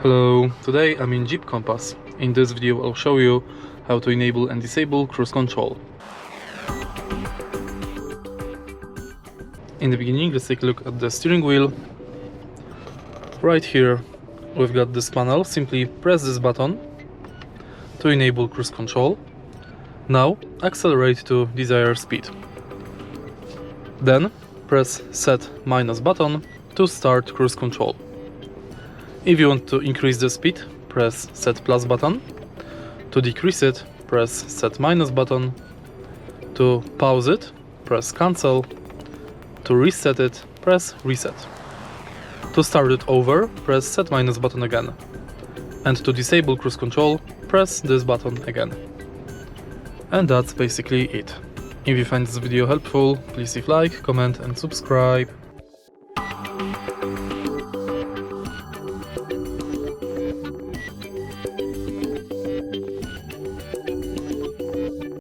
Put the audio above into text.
Hello, today I'm in Jeep Compass. In this video I'll show you how to enable and disable cruise control. In the beginning, let's take a look at the steering wheel. Right here we've got this panel. Simply press this button to enable cruise control. Now accelerate to desired speed. Then press set minus button to start cruise control. If you want to increase the speed, press set plus button. To decrease it, press set minus button. To pause it, press cancel. To reset it, press reset. To start it over, press set minus button again. And to disable cruise control, press this button again. And that's basically it. If you find this video helpful, please leave a like, comment and subscribe.